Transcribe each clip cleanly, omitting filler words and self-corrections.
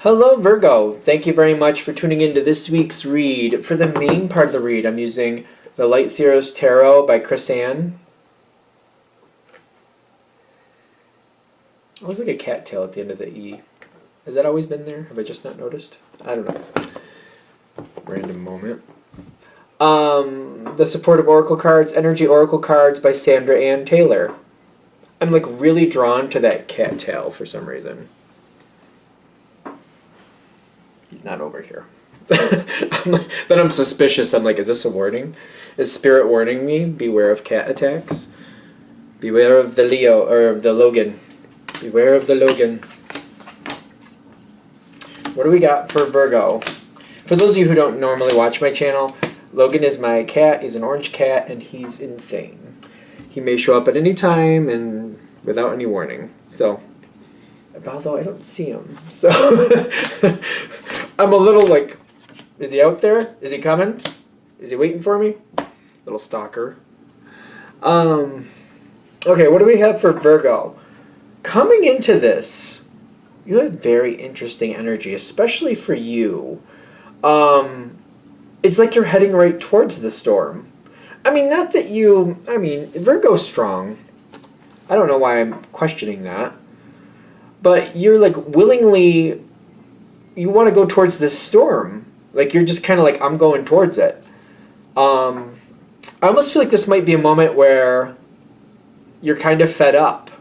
Hello, Virgo. Thank you very much for tuning into this week's read. For the main part of the read, I'm using the Light Zeros Tarot by Chris Ann. It looks like a cattail at the end of the E. Has that always been there? Have I just not noticed? I don't know. Random moment. The Supportive Oracle Cards, Energy Oracle Cards by Sandra Ann Taylor. I'm like really drawn to that cattail for some reason. He's not over here. Then I'm suspicious. I'm like, is this a warning? Is Spirit warning me? Beware of cat attacks. Beware of the Leo, or of the Logan. Beware of the Logan. What do we got for Virgo? For those of you who don't normally watch my channel, Logan is my cat. He's an orange cat, and he's insane. He may show up at any time and without any warning. So, although I don't see him, so I'm a little like, is he out there? Is he coming? Is he waiting for me? Little stalker. Okay, what do we have for Virgo? Coming into this, you have very interesting energy, especially for you. It's like you're heading right towards the storm. I mean, not that you, Virgo's strong. I don't know why I'm questioning that. But you're like willingly, you want to go towards this storm. Like you're just kind of like, I'm going towards it. I almost feel like this might be a moment where you're kind of fed up.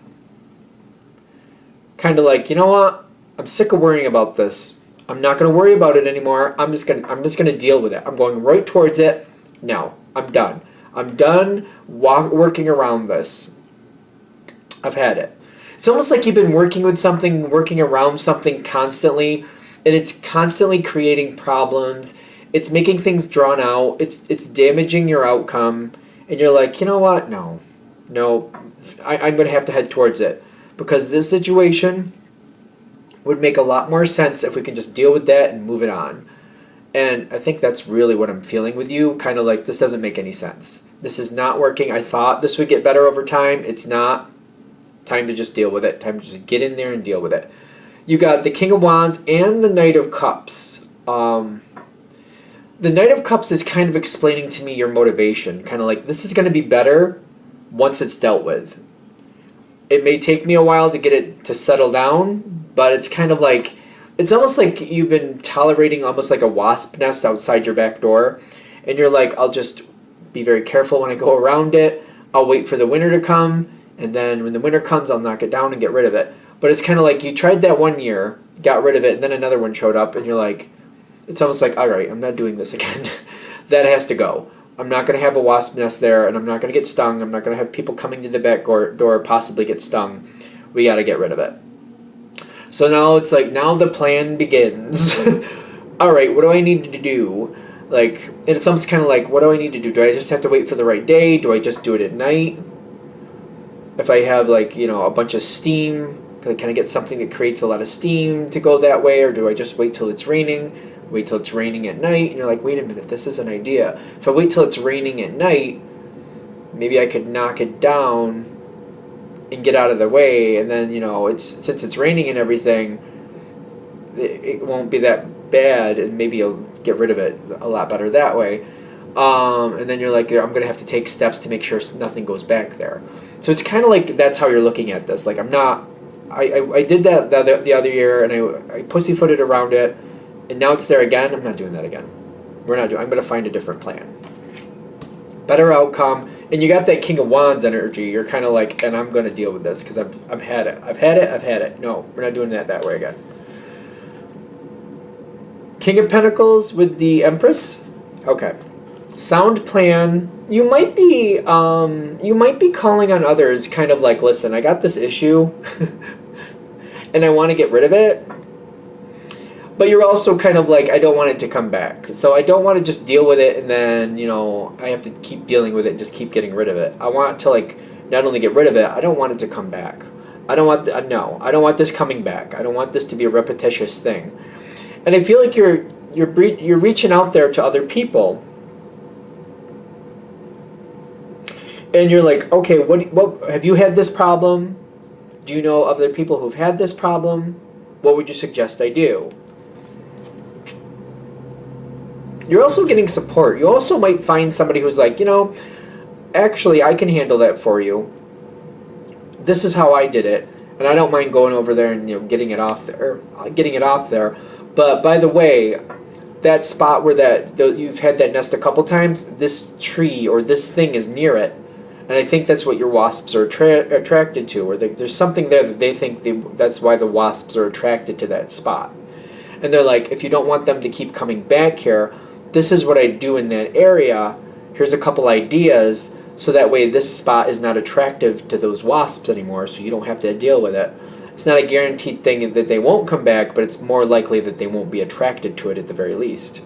Kind of like, you know what? I'm sick of worrying about this. I'm not going to worry about it anymore. I'm just going to deal with it. I'm going right towards it. No, I'm done. I'm done working around this. I've had it. It's almost like you've been working with something, working around something constantly, and it's constantly creating problems. It's making things drawn out. It's damaging your outcome, and you're like, you know what? No, I'm going to have to head towards it because this situation would make a lot more sense if we can just deal with that and move it on. And I think that's really what I'm feeling with you. Kind of like, this doesn't make any sense. This is not working. I thought this would get better over time. It's not. Time to just deal with it. Time to just get in there and deal with it. You got the King of Wands and the Knight of Cups. The Knight of Cups is kind of explaining to me your motivation. Kind of like, this is going to be better once it's dealt with. It may take me a while to get it to settle down, but it's kind of like, it's almost like you've been tolerating almost like a wasp nest outside your back door. And you're like, I'll just be very careful when I go around it. I'll wait for the winter to come. And then when the winter comes, I'll knock it down and get rid of it. But it's kind of like you tried that one year, got rid of it, and then another one showed up, and you're like, it's almost like, all right, I'm not doing this again. That has to go. I'm not going to have a wasp nest there, and I'm not going to get stung. I'm not going to have people coming to the back door possibly get stung. We got to get rid of it. So now it's like, now the plan begins. All right, what do I need to do? Like, and it's almost kind of like, what do I need to do? Do I just have to wait for the right day? Do I just do it at night? If I have like, a bunch of steam, can I get something that creates a lot of steam to go that way? Or do I just wait till it's raining? Wait till it's raining at night? And you're like, wait a minute, this is an idea. If I wait till it's raining at night, maybe I could knock it down and get out of the way. And then, since it's raining and everything, it won't be that bad. And maybe you'll get rid of it a lot better that way. And then you're like, I'm going to have to take steps to make sure nothing goes back there. So it's kind of like that's how you're looking at this. Like, I'm not, I did that the other year, and I pussyfooted around it, and now it's there again. I'm not doing that again. I'm going to find a different plan. Better outcome. And you got that King of Wands energy. You're kind of like, and I'm going to deal with this because I've had it. No, we're not doing that way again. King of Pentacles with the Empress. Okay. Sound plan. You might be calling on others, kind of like, listen, I got this issue, and I want to get rid of it. But you're also kind of like, I don't want it to come back. So I don't want to just deal with it, and then I have to keep dealing with it, and just keep getting rid of it. I want to like not only get rid of it, I don't want it to come back. I don't want I don't want this coming back. I don't want this to be a repetitious thing. And I feel like you're reaching out there to other people. And you're like, okay, what have you had this problem? Do you know other people who've had this problem? What would you suggest I do? You're also getting support. You also might find somebody who's like, actually, I can handle that for you. This is how I did it, and I don't mind going over there and getting it off there. But by the way, that spot where you've had that nest a couple times, this tree or this thing is near it, and I think that's what your wasps are attracted to, or there's something there that they think that's why the wasps are attracted to that spot. And they're like, if you don't want them to keep coming back here, this is what I do in that area. Here's a couple ideas, so that way this spot is not attractive to those wasps anymore, so you don't have to deal with it. It's not a guaranteed thing that they won't come back, but it's more likely that they won't be attracted to it at the very least.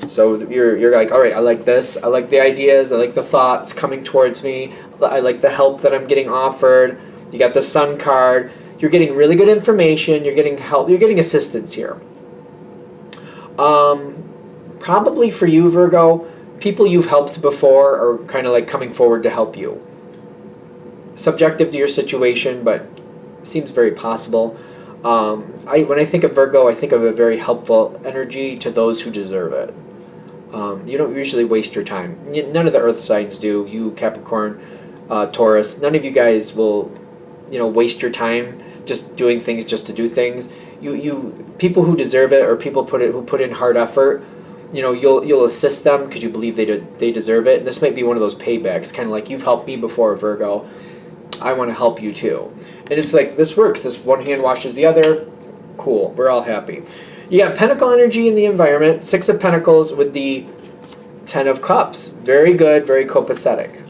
So you're like, all right, I like this. I like the ideas. I like the thoughts coming towards me. I like the help that I'm getting offered. You got the Sun card. You're getting really good information. You're getting help. You're getting assistance here. Probably for you, Virgo, people you've helped before are kind of like coming forward to help you. Subjective to your situation, but seems very possible. When I think of Virgo, I think of a very helpful energy to those who deserve it. You don't usually waste your time. None of the earth signs do. You, Capricorn, Taurus, none of you guys will, waste your time just doing things just to do things. You people who deserve it, or people who put in hard effort, you'll assist them because you believe they deserve it. And this might be one of those paybacks, kind of like, you've helped me before, Virgo. I want to help you too. And it's like, this works. This one hand washes the other. Cool. We're all happy. You got Pentacle energy in the environment. 6 of Pentacles with the 10 of Cups. Very good. Very copacetic.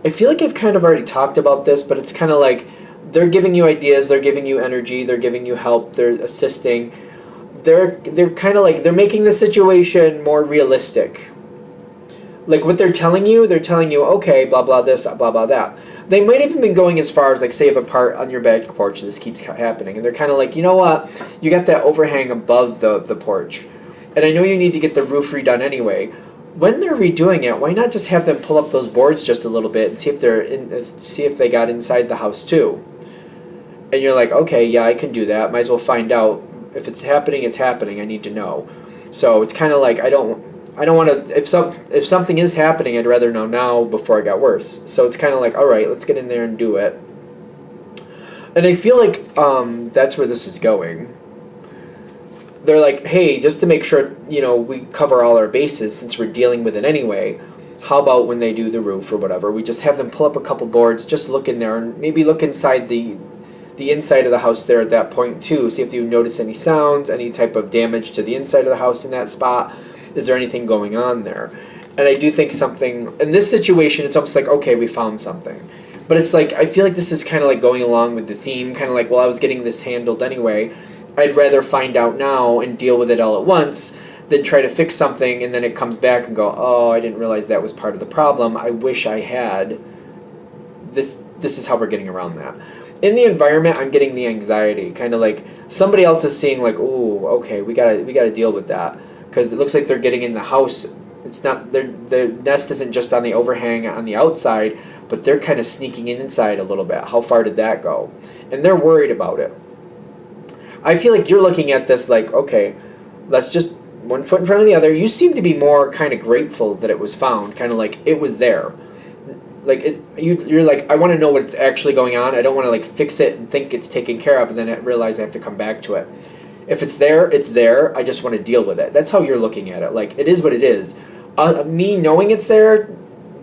I feel like I've kind of already talked about this, but it's kind of like they're giving you ideas, they're giving you energy, they're giving you help, they're assisting. They're kind of like, they're making the situation more realistic. Like what they're telling you, okay, blah, blah, this, blah, blah, that. They might even been going as far as, like, say you have a part on your back porch, this keeps happening, and they're kind of like, you know what, you got that overhang above the porch, and I know you need to get the roof redone anyway. When they're redoing it, why not just have them pull up those boards just a little bit and see if they got inside the house too? And you're like, okay, yeah, I can do that. Might as well find out. If it's happening, it's happening. I need to know. So it's kind of like, I don't want to. If something is happening, I'd rather know now before it got worse. So it's kind of like, all right, let's get in there and do it. And I feel like that's where this is going. They're like, hey, just to make sure we cover all our bases, since we're dealing with it anyway. How about when they do the roof or whatever, we just have them pull up a couple boards, just look in there, and maybe look inside the inside of the house there at that point too. See if you notice any sounds, any type of damage to the inside of the house in that spot. Is there anything going on there? And I do think something, in this situation, it's almost like, okay, we found something. But it's like, I feel like this is kind of like going along with the theme, kind of like, well, I was getting this handled anyway. I'd rather find out now and deal with it all at once than try to fix something and then it comes back and go, oh, I didn't realize that was part of the problem. I wish I had. This is how we're getting around that. In the environment, I'm getting the anxiety, kind of like somebody else is seeing like, ooh, okay, we gotta deal with that, because it looks like they're getting in the house. It's not the nest isn't just on the overhang on the outside, but they're kind of sneaking inside a little bit. How far did that go? And they're worried about it. I feel like you're looking at this like, okay, let's just one foot in front of the other. You seem to be more kind of grateful that it was found, kind of like it was there. Like you're like, I want to know what's actually going on. I don't want to like fix it and think it's taken care of and then I realize I have to come back to it. If it's there, it's there. I just want to deal with it. That's how you're looking at it. Like, it is what it is. Me knowing it's there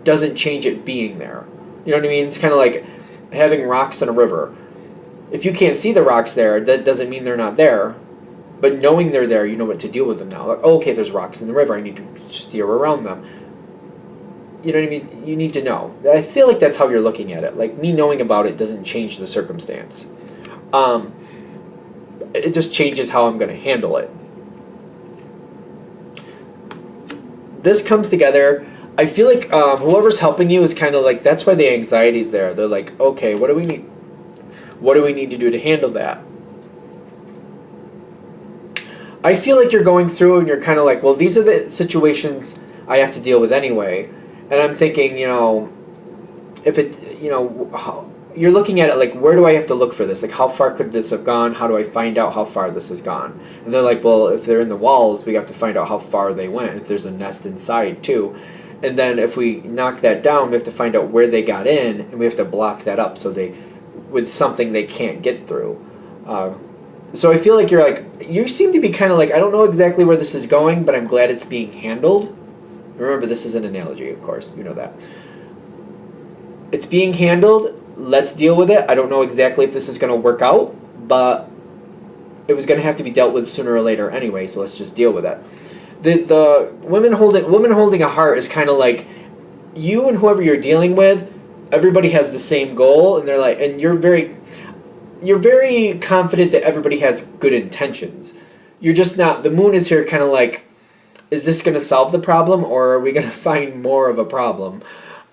doesn't change it being there. You know what I mean? It's kind of like having rocks in a river. If you can't see the rocks there, that doesn't mean they're not there. But knowing they're there, you know what to deal with them now. Like, oh, okay, there's rocks in the river. I need to steer around them. You know what I mean? You need to know. I feel like that's how you're looking at it. Like, me knowing about it doesn't change the circumstance. It just changes how I'm going to handle it. This comes together. I feel like whoever's helping you is kind of like, that's why the anxiety's there. They're like, okay, what do we need? What do we need to do to handle that? I feel like you're going through and you're kind of like, well, these are the situations I have to deal with anyway. And I'm thinking, if it, you're looking at it like, where do I have to look for this? Like, how far could this have gone? How do I find out how far this has gone? And they're like, well, if they're in the walls, we have to find out how far they went. If there's a nest inside too. And then if we knock that down, we have to find out where they got in, and we have to block that up so they, with something they can't get through. So I feel like you seem to be kind of like, I don't know exactly where this is going, but I'm glad it's being handled. Remember, this is an analogy, of course, you know that. It's being handled. Let's deal with it. I don't know exactly if this is going to work out, but it was going to have to be dealt with sooner or later anyway, so let's just deal with it. The woman holding a heart is kind of like, you and whoever you're dealing with, everybody has the same goal, and they're like, and you're very confident that everybody has good intentions. You're just not, the moon is here kind of like, is this going to solve the problem, or are we going to find more of a problem?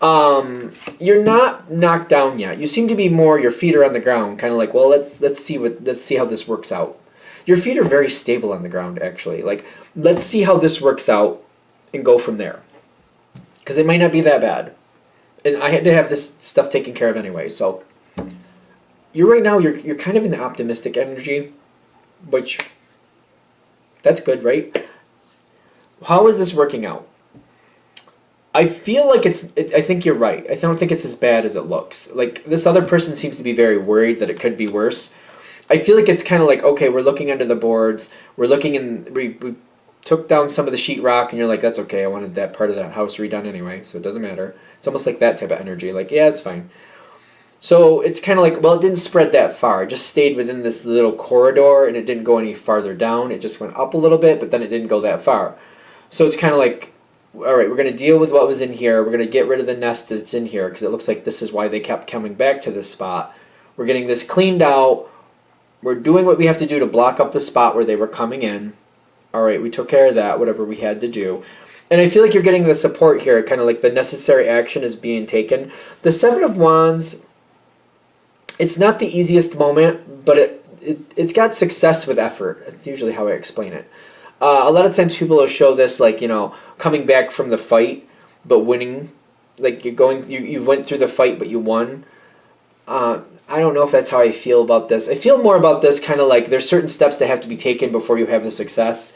You're not knocked down yet. You seem to be more, your feet are on the ground, kind of like, well, let's see how this works out. Your feet are very stable on the ground, actually. Like, let's see how this works out and go from there. Because it might not be that bad. And I had to have this stuff taken care of anyway, so you're kind of in the optimistic energy, which, that's good, right? How is this working out? I feel like I think you're right. I don't think it's as bad as it looks. Like, this other person seems to be very worried that it could be worse. I feel like it's kind of like, okay, we're looking under the boards. We're looking we took down some of the sheetrock, and you're like, that's okay. I wanted that part of the house redone anyway, so it doesn't matter. It's almost like that type of energy. Like, yeah, it's fine. So it's kind of like, well, it didn't spread that far. It just stayed within this little corridor, and it didn't go any farther down. It just went up a little bit, but then it didn't go that far. So it's kind of like, all right, we're going to deal with what was in here. We're going to get rid of the nest that's in here, because it looks like this is why they kept coming back to this spot. We're getting this cleaned out. We're doing what we have to do to block up the spot where they were coming in. All right, we took care of that, whatever we had to do. And I feel like you're getting the support here, kind of like the necessary action is being taken. The Seven of Wands, it's not the easiest moment, but it's got success with effort. That's usually how I explain it. A lot of times people will show this like, coming back from the fight, but winning. Like you went through the fight, but you won. I don't know if that's how I feel about this. I feel more about this kind of like there's certain steps that have to be taken before you have the success.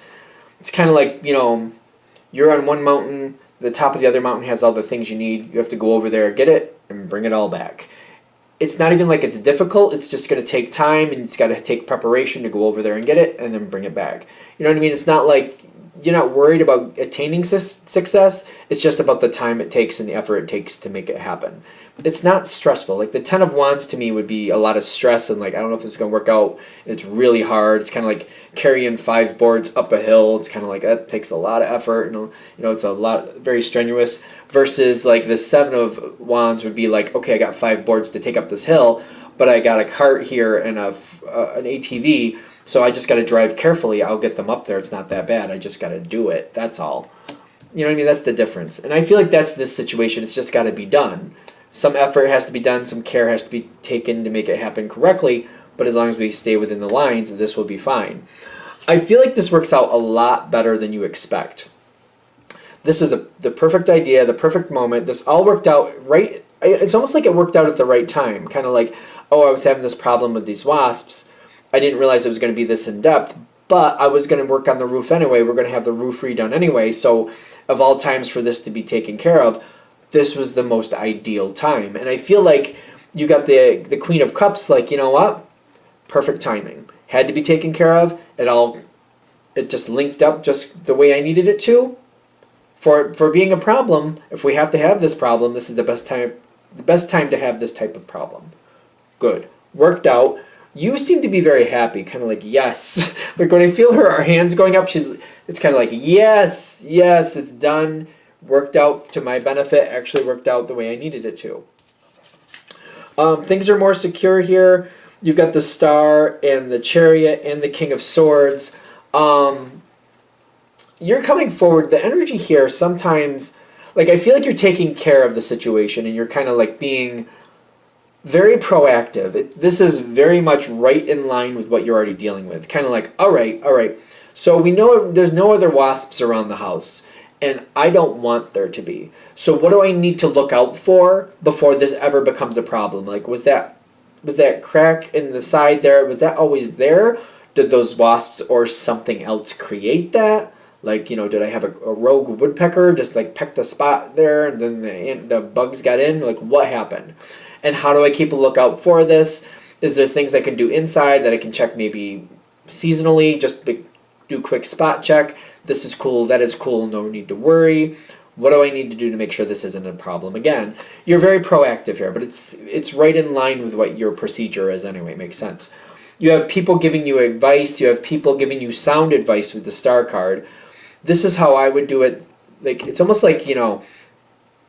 It's kind of like, you're on one mountain, the top of the other mountain has all the things you need. You have to go over there, get it, and bring it all back. It's not even like it's difficult. It's just going to take time, and it's got to take preparation to go over there and get it and then bring it back. You know what I mean? It's not like you're not worried about attaining success. It's just about the time it takes and the effort it takes to make it happen. It's not stressful. Like the Ten of Wands to me would be a lot of stress and like, I don't know if it's going to work out. It's really hard. It's kind of like carrying 5 boards up a hill. It's kind of like that takes a lot of effort, and it's a lot, very strenuous. Versus like the Seven of Wands would be like, okay, I got 5 boards to take up this hill, but I got a cart here and an ATV, so I just got to drive carefully. I'll get them up there. It's not that bad. I just got to do it. That's all. You know what I mean? That's the difference. And I feel like that's this situation. It's just got to be done. Some effort has to be done. Some care has to be taken to make it happen correctly. But as long as we stay within the lines, this will be fine. I feel like this works out a lot better than you expect. This is the perfect idea, the perfect moment. This all worked out right. It's almost like it worked out at the right time. Kind of like, oh, I was having this problem with these wasps. I didn't realize it was going to be this in-depth, but I was going to work on the roof anyway. We're going to have the roof redone anyway. So of all times for this to be taken care of, this was the most ideal time. And I feel like you got the Queen of Cups, like, you know what? Perfect timing. Had to be taken care of. It just linked up just the way I needed it to. For being a problem, if we have to have this problem, this is the best time to have this type of problem. Good. Worked out. You seem to be very happy, kind of like, yes. Like when I feel her hands going up, it's kind of like, yes, it's done. Worked out to my benefit. Actually worked out the way I needed it to. Things are more secure here. You've got the Star and the Chariot and the King of Swords. You're coming forward. The energy here sometimes, like I feel like you're taking care of the situation and you're kind of like being very proactive. This is very much right in line with what you're already dealing with. Kind of like, all right. So we know there's no other wasps around the house. And I don't want there to be. So what do I need to look out for before this ever becomes a problem? Like, was that crack in the side there, was that always there? Did those wasps or something else create that? Like, did I have a rogue woodpecker just like pecked a spot there and then the bugs got in? Like, what happened? And how do I keep a lookout for this? Is there things I can do inside that I can check maybe seasonally, just do quick spot check? This is cool, that is cool, no need to worry. What do I need to do to make sure this isn't a problem? Again, you're very proactive here, but it's right in line with what your procedure is anyway. It makes sense. You have people giving you advice. You have people giving you sound advice with the star card. This is how I would do it. Like, it's almost like, you're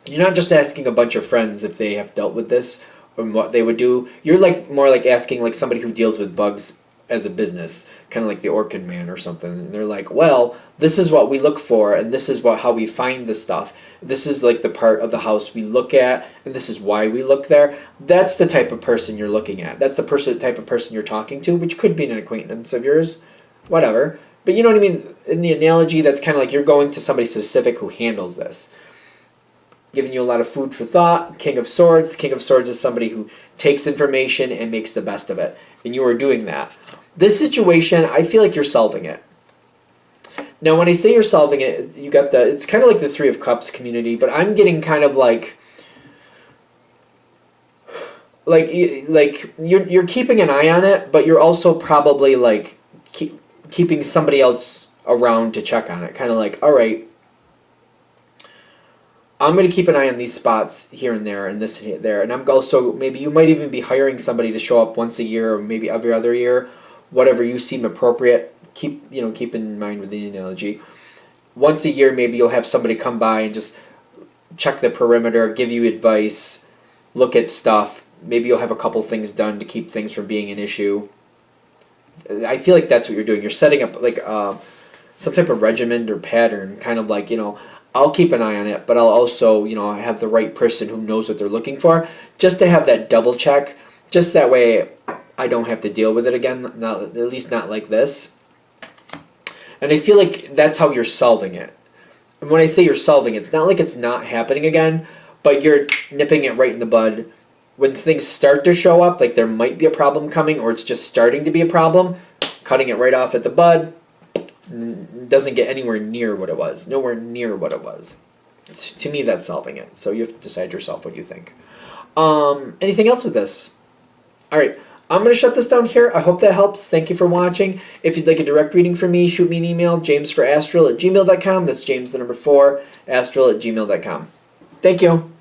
not just asking a bunch of friends if they have dealt with this or what they would do. You're like more like asking like somebody who deals with bugs as a business, kind of like the Orchid Man or something. And they're like, well, this is what we look for, and this is how we find the stuff. This is like the part of the house we look at, and this is why we look there. That's the type of person you're looking at. That's the type of person you're talking to, which could be an acquaintance of yours, whatever. But you know what I mean? In the analogy, that's kind of like you're going to somebody specific who handles this. Giving you a lot of food for thought. King of Swords. The King of Swords is somebody who takes information and makes the best of it. And you are doing that. This situation, I feel like you're solving it. Now, when I say you're solving it, you got it's kind of like the Three of Cups community, but I'm getting kind of like you're keeping an eye on it, but you're also probably like keeping somebody else around to check on it. Kind of like, all right, I'm going to keep an eye on these spots here and there and this and there. And I'm also, maybe you might even be hiring somebody to show up once a year or maybe every other year, whatever you seem appropriate. Keep in mind with the analogy. Once a year, maybe you'll have somebody come by and just check the perimeter, give you advice, look at stuff. Maybe you'll have a couple things done to keep things from being an issue. I feel like that's what you're doing. You're setting up like some type of regimen or pattern, kind of like, I'll keep an eye on it, but I'll also, have the right person who knows what they're looking for, just to have that double check, just that way I don't have to deal with it again, at least not like this. And I feel like that's how you're solving it. And when I say you're solving it, it's not like it's not happening again, but you're nipping it right in the bud. When things start to show up, like there might be a problem coming or it's just starting to be a problem, cutting it right off at the bud doesn't get anywhere near what it was. Nowhere near what it was. To me, that's solving it. So you have to decide yourself what you think. Anything else with this? All right. I'm going to shut this down here. I hope that helps. Thank you for watching. If you'd like a direct reading from me, shoot me an email, jamesforastral@gmail.com. That's James, the number 4, astral@gmail.com. Thank you.